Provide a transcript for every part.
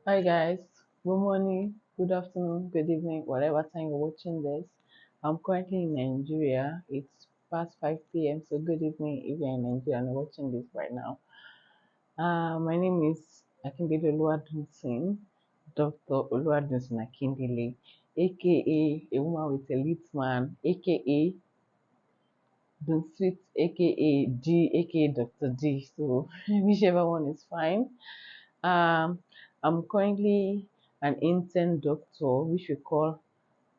Hi guys, good morning, good afternoon, good evening, whatever time you're watching this. I'm currently in Nigeria. It's past 5 p.m. So good evening if you're in Nigeria and you're watching this right now. My name is Akindele Oluwadunsin, Dr. Oluwadunsin Akindele, aka a woman with a lit man, aka Dunsweet, aka D, aka Dr. D. So whichever one is fine. Um, I'm currently an intern doctor, which we call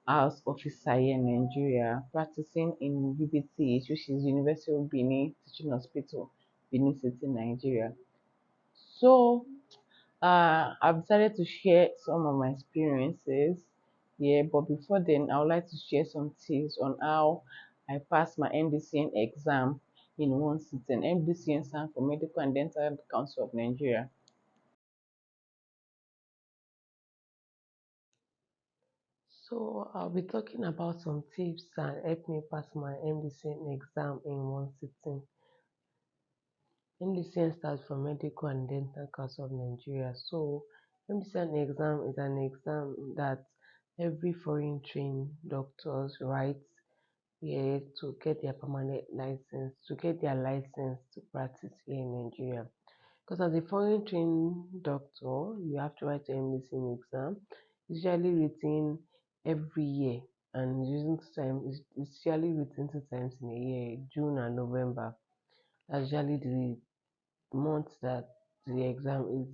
house officer here in Nigeria, practicing in UBTH, which is University of Benin Teaching Hospital, Benin City, Nigeria. So, I've decided to share some of my experiences here, but before then, I would like to share some tips on how I passed my MDCN exam in one sitting. MDCN stands for Medical and Dental Council of Nigeria. So I'll be talking about some tips that helped me pass my MDCN exam in one sitting. MDCN stands for Medical and Dental Council of Nigeria. So MDCN exam is an exam that every foreign trained doctors write here to get their permanent license, to get their license to practice here in Nigeria. Because as a foreign trained doctor, you have to write the MDCN exam. It's usually written every year, and using time it's usually written 2 times in a year, June and November. That's usually the month that the exam is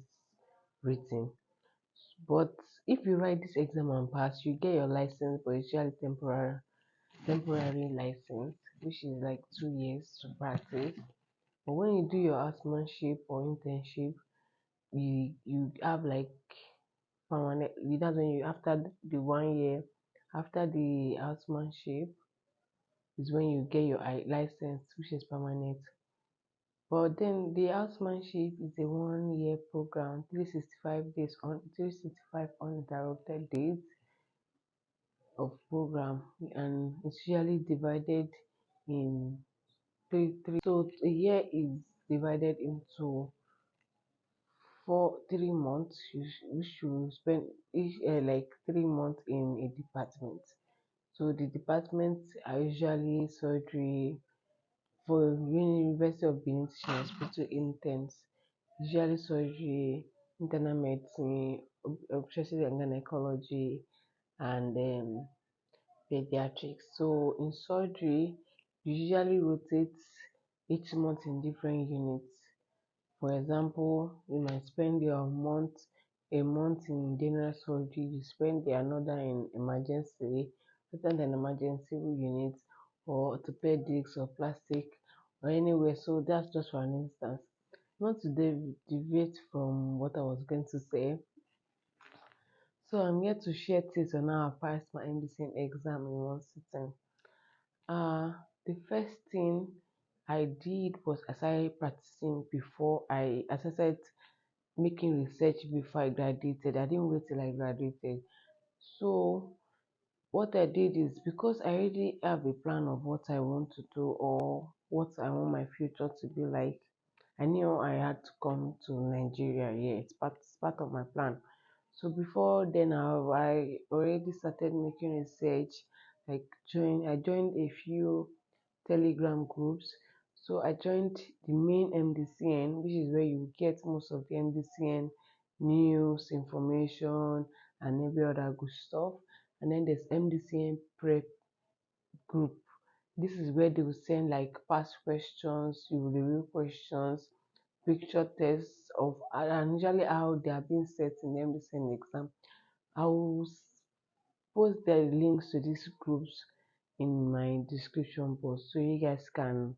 written. But if you write this exam and pass, you get your license, but it's usually temporary license, which is like 2 years to practice. But when you do your housemanship or internship, you have like permanent. That's when you after the 1 year, after the housemanship is when you get your license, which is permanent. But then the housemanship is a 1 year program, 365 days on 365 uninterrupted days of program, and it's usually divided in three. So a year is divided into 3 months. We should spend each like 3 months in a department. So the departments are usually surgery for University of Benin Teaching Hospital interns, usually surgery, internal medicine, obstetrics and gynecology, and pediatrics. So in surgery, you usually rotate each month in different units. For example, you might spend a month in general surgery, you spend another in emergency, certain an emergency unit, or orthopedics or plastic or anywhere. So that's just for an instance. Not to deviate from what I was going to say. So I'm here to share tips on how I passed my MDCN exam in one sitting. The first thing I did was I started practicing I started making research before I graduated. I didn't wait till I graduated. So what I did is because I already have a plan of what I want to do or what I want my future to be like. I knew I had to come to Nigeria. Yeah, it's part of my plan. So before then, I already started making research. I joined a few Telegram groups. So I joined the main MDCN, which is where you get most of the MDCN news, information, and every other good stuff. And then there's MDCN prep group. This is where they will send like past questions, you will review questions, picture tests of and usually how they are being set in the MDCN exam. I will post the links to these groups in my description box so you guys can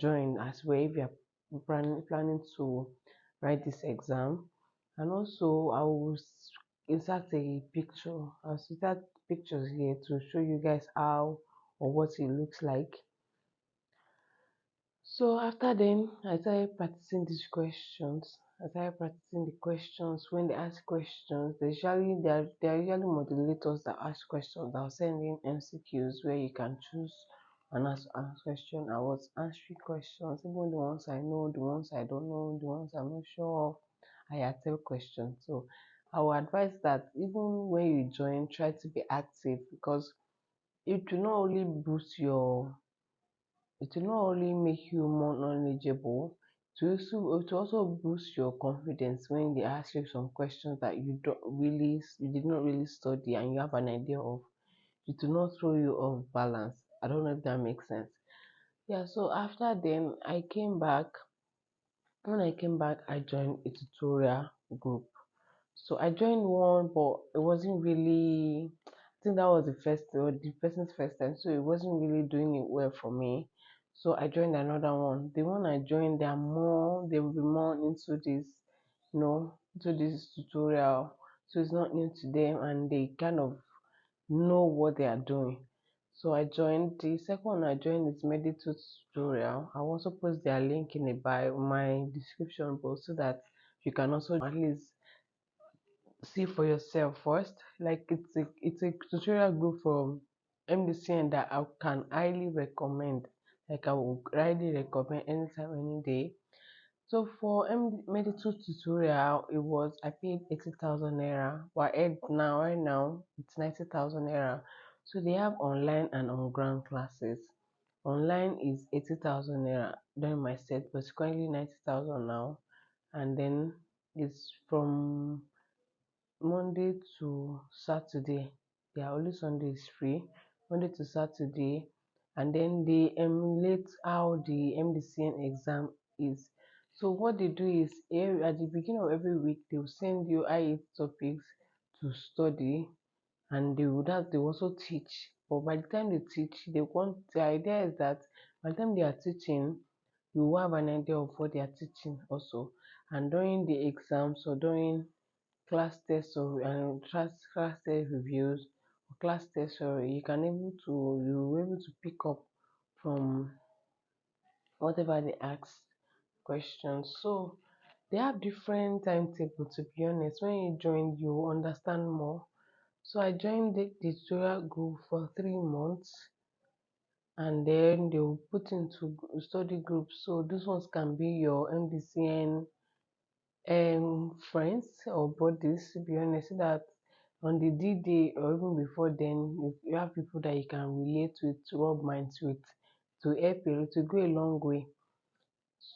join as well if you are planning to write this exam. And also I will insert a picture. I'll insert pictures here to show you guys how or what it looks like. So after then, I started practicing these questions. I started practicing the questions. When they ask questions, they are usually modulators that ask questions. I'll send in MCQs where you can choose and ask question. I was answering questions, even the ones I know, the ones I don't know, the ones I'm not sure of. I attempt questions. So I would advise that even when you join, try to be active, because it will not only boost your it will not only make you more knowledgeable, it will also boost your confidence when they ask you some questions that you did not really study and you have an idea of. It will not throw you off balance. I don't know if that makes sense. Yeah, so after then I came back. When I came back, I joined a tutorial group. So I joined one, but it wasn't really. I think that was the person's first time, so it wasn't really doing it well for me. So I joined another one. The one I joined, they will be more into this, into this tutorial. So it's not new to them, and they kind of know what they are doing. So I joined the second one I joined is Medito tutorial. I will also post their link in the bio my description box so that you can also at least see for yourself first. Like it's a tutorial group from MDCN that I can highly recommend. Like I would highly recommend anytime, any day. So for Medito tutorial, I paid 80,000 naira. But right now it's 90,000 naira. So they have online and on ground classes. Online is 80,000 naira during my set, but it's currently 90,000 now. And then it's from Monday to Saturday. Yeah, only Sunday is free. Monday to Saturday. And then they emulate how the MDCN exam is. So what they do is at the beginning of every week they will send you IE topics to study, and they will also teach. But by the time they teach, the idea is that by the time they are teaching, you will have an idea of what they are teaching also. And during the exams or during class test reviews or class test, sorry, you will able to pick up from whatever they ask questions. So they have different timetable, to be honest. When you join, you understand more. So I joined the tutorial group for 3 months, and then they will put into study groups. So these ones can be your MDCN friends or buddies, to be honest, so that on the D day or even before then, you have people that you can relate with, rub minds with, to help you to go a long way.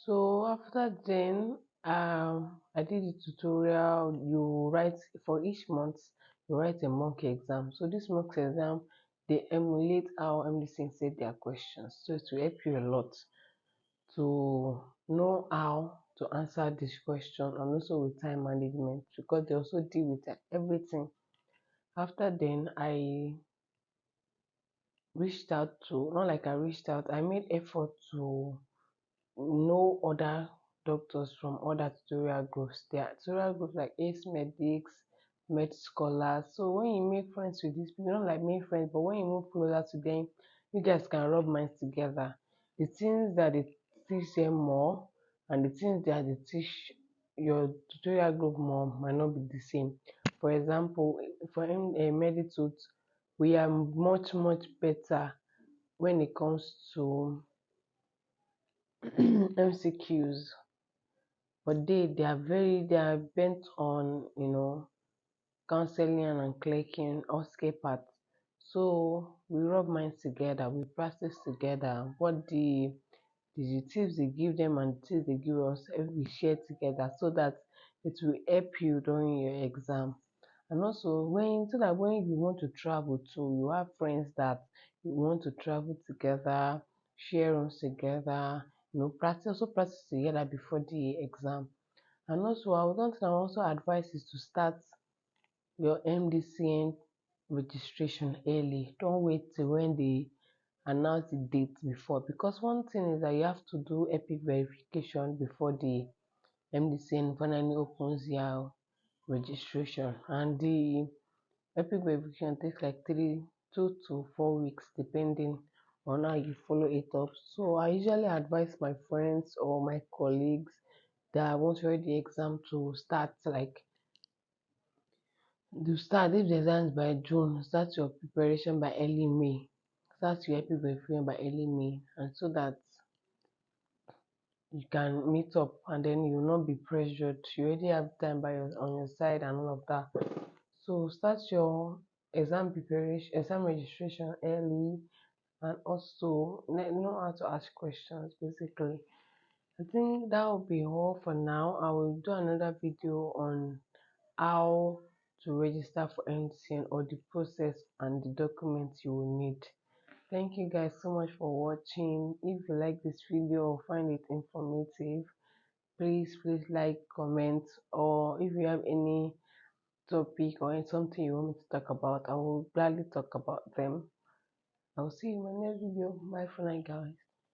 So after then, I did the tutorial. You write for each month, you write a mock exam. So this mock exam, they emulate how MDC said their questions. So it will help you a lot to know how to answer this question, and also with time management, because they also deal with everything. After then, I reached out to, not like I reached out, I made effort to know other doctors from other tutorial groups. There are tutorial groups like Ace Medics, Med Scholars. So when you make friends with these people, not like make friends, but when you move closer to them, you guys can rub minds together. The things that they teach them more and the things that they teach your tutorial group more might not be the same. For example, for Meditut, we are much better when it comes to MCQs, but they are bent on counseling and clerking or scale part. So we rub minds together, we practice together. What the tips they give them and the tips they give us, we share together so that it will help you during your exam. And also so that when you want to travel too, you have friends that you want to travel together, share rooms together, practice together before the exam. And also one thing I also advise is to start your MDCN registration early. Don't wait till when they announce the date before, because one thing is that you have to do epic verification before the MDCN finally opens your registration, and the epic verification takes like 2 to 4 weeks depending on how you follow it up. So I usually advise my friends or my colleagues that want to write the exam to start if the exam is by June, start your preparation by early May. Start your epic verification by early May, and so that you can meet up, and then you will not be pressured. You already have time on your side and all of that. So start your exam preparation, exam registration early, and also know how to ask questions. Basically, I think that will be all for now. I will do another video on how to register for MDCN, or the process and the documents you will need. Thank you guys so much for watching. If you like this video or find it informative, please like, comment, or if you have any topic or something you want me to talk about, I will gladly talk about them. I will see you in my next video. Bye for now, guys.